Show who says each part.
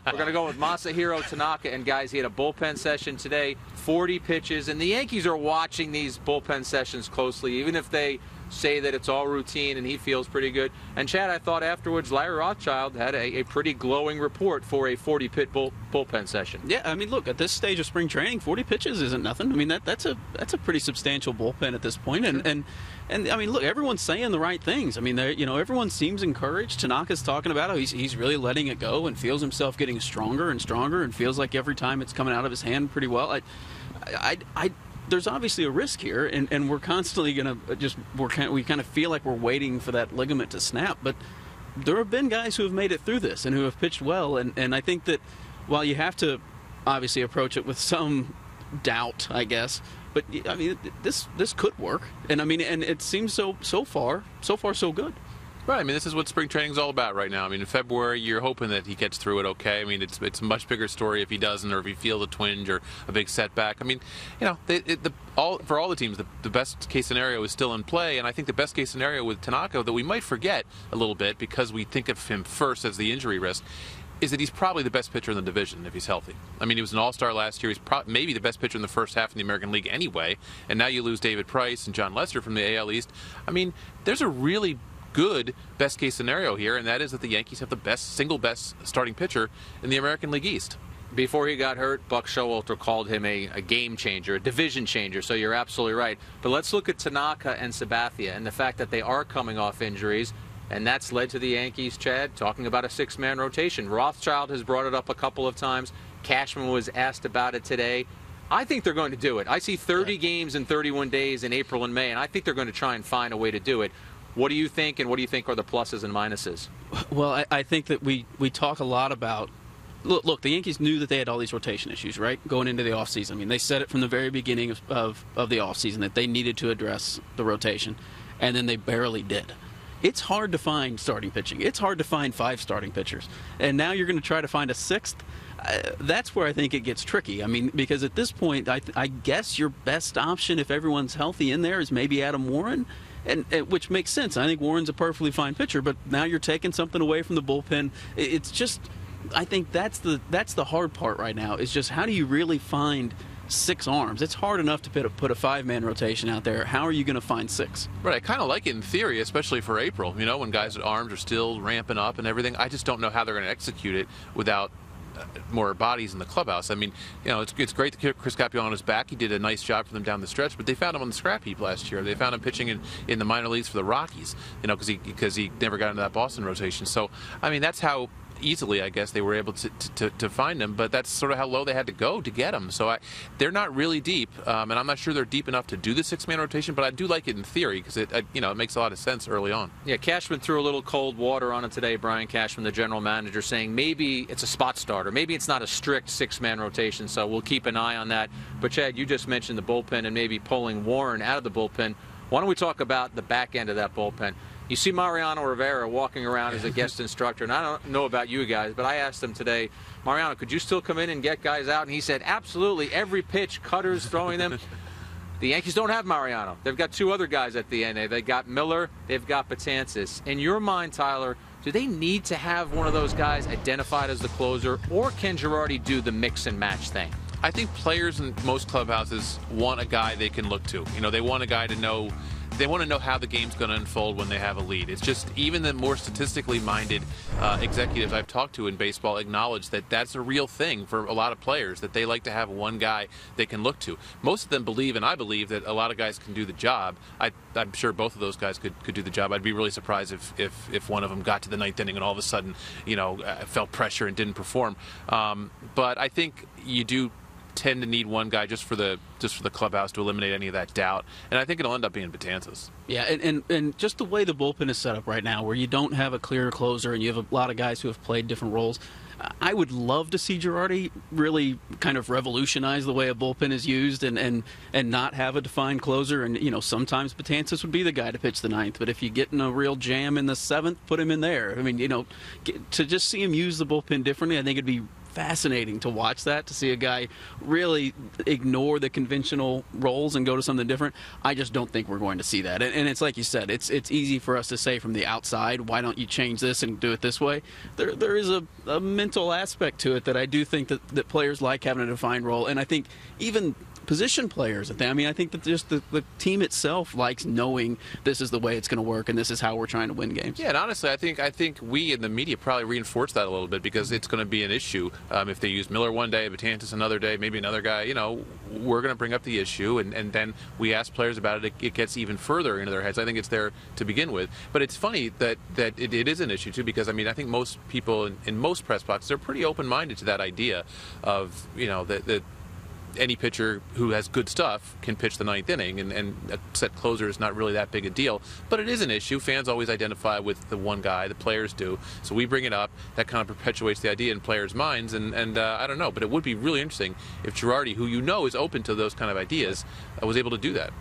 Speaker 1: We're going to go with Masahiro Tanaka. And, guys, he had a bullpen session today, 40 pitches. And the Yankees are watching these bullpen sessions closely, even if they say that it's all routine and he feels pretty good. And, Chad, I thought afterwards Larry Rothschild had a pretty glowing report for a 40-pitch bullpen session.
Speaker 2: Yeah, I mean, look, at this stage of spring training, 40 pitches isn't nothing. I mean, that's a pretty substantial bullpen at this point. And I mean, look, everyone's saying the right things. I mean, everyone seems encouraged. Tanaka's talking about it. He's really letting it go and feels himself getting stronger and stronger and feels like every time it's coming out of his hand pretty well. There's obviously a risk here, and we're constantly going to we kind of feel like we're waiting for that ligament to snap. But there have been guys who have made it through this and who have pitched well, and I think that while you have to obviously approach it with some doubt, I guess, but I mean this could work, and I mean, and it seems so far so good.
Speaker 3: Right. I mean, this is what spring training is all about right now. I mean, in February, you're hoping that he gets through it okay. I mean, it's a much bigger story if he doesn't, or if he feels a twinge or a big setback. I mean, for all the teams, the best case scenario is still in play, and I think the best case scenario with Tanaka, that we might forget a little bit because we think of him first as the injury risk, is that he's probably the best pitcher in the division if he's healthy. I mean, he was an all-star last year. He's maybe the best pitcher in the first half in the American League anyway, and now you lose David Price and John Lester from the AL East. I mean, there's a really good best case scenario here, and that is that the Yankees have the single best starting pitcher in the American League East.
Speaker 1: Before he got hurt, Buck Showalter called him a game changer, a division changer, so you're absolutely right. But let's look at Tanaka and Sabathia and the fact that they are coming off injuries, and that's led to the Yankees, Chad, talking about a six-man rotation. Rothschild has brought it up a couple of times. Cashman was asked about it today. I think they're going to do it. I see 30 games in 31 days in April and May, and I think they're going to try and find a way to do it. What do you think, and what do you think are the pluses and minuses?
Speaker 2: Well, I think that we talk a lot about, look, the Yankees knew that they had all these rotation issues, right, going into the offseason. I mean, they said it from the very beginning of the offseason that they needed to address the rotation, and then they barely did. It's hard to find starting pitching. It's hard to find 5 starting pitchers. And now you're going to try to find a 6th? That's where I think it gets tricky. I mean, because at this point, I guess your best option, if everyone's healthy in there, is maybe Adam Warren. And which makes sense. I think Warren's a perfectly fine pitcher, but now you're taking something away from the bullpen. It's just, I think that's the hard part right now, is just how do you really find 6 arms? It's hard enough to put a 5-man rotation out there. How are you going to find 6?
Speaker 3: Right, I kind of like it in theory, especially for April. You know, when guys' arms are still ramping up and everything. I just don't know how they're going to execute it without more bodies in the clubhouse. I mean, you know, it's great that Chris Capuano's back. He did a nice job for them down the stretch, but they found him on the scrap heap last year. They found him pitching in the minor leagues for the Rockies, you know, because he never got into that Boston rotation. So, I mean, that's how easily, I guess, they were able to find him, but that's sort of how low they had to go to get him. So they're not really deep, and I'm not sure they're deep enough to do the 6-man rotation, but I do like it in theory because it makes a lot of sense early on.
Speaker 1: Yeah, Cashman threw a little cold water on it today, Brian Cashman, the general manager, saying maybe it's a spot starter. Maybe it's not a strict 6-man rotation, so we'll keep an eye on that. But, Chad, you just mentioned the bullpen and maybe pulling Warren out of the bullpen. Why don't we talk about the back end of that bullpen? You see Mariano Rivera walking around as a guest instructor, and I don't know about you guys, but I asked him today, Mariano, could you still come in and get guys out? And he said, absolutely, every pitch, cutters, throwing them. The Yankees don't have Mariano. They've got 2 other guys at the end. They've got Miller, they've got Betances. In your mind, Tyler, do they need to have one of those guys identified as the closer, or can Girardi do the mix and match thing?
Speaker 3: I think players in most clubhouses want a guy they can look to. You know, they want a guy to know. They want to know how the game's going to unfold when they have a lead. It's just even the more statistically minded executives I've talked to in baseball acknowledge that that's a real thing for a lot of players, that they like to have one guy they can look to. Most of them believe, and I believe, that a lot of guys can do the job. I'm sure both of those guys could do the job. I'd be really surprised if one of them got to the 9th inning and all of a sudden, felt pressure and didn't perform. But I think you do tend to need one guy just for the clubhouse to eliminate any of that doubt, and I think it'll end up being Betances.
Speaker 2: Yeah, and just the way the bullpen is set up right now, where you don't have a clear closer and you have a lot of guys who have played different roles, I would love to see Girardi really kind of revolutionize the way a bullpen is used and not have a defined closer. And, sometimes Betances would be the guy to pitch the 9th, but if you get in a real jam in the 7th, put him in there. I mean, to just see him use the bullpen differently, I think it'd be fascinating to watch that, to see a guy really ignore the conventional roles and go to something different. I just don't think we're going to see that. And it's like you said, it's easy for us to say from the outside, why don't you change this and do it this way? There is a mental aspect to it that I do think that players like having a defined role, and I think even position players. I mean, I think that just the team itself likes knowing this is the way it's going to work and this is how we're trying to win games.
Speaker 3: Yeah, and honestly, I think we in the media probably reinforce that a little bit because it's going to be an issue. If they use Miller one day, Betances another day, maybe another guy, we're going to bring up the issue, and then we ask players about it. It gets even further into their heads. I think it's there to begin with. But it's funny that it is an issue, too, because, I mean, I think most people in most press boxes are pretty open-minded to that idea of, that any pitcher who has good stuff can pitch the ninth inning, and a set closer is not really that big a deal. But it is an issue. Fans always identify with the one guy. The players do. So we bring it up. That kind of perpetuates the idea in players' minds. And I don't know, but it would be really interesting if Girardi, who is open to those kind of ideas, was able to do that.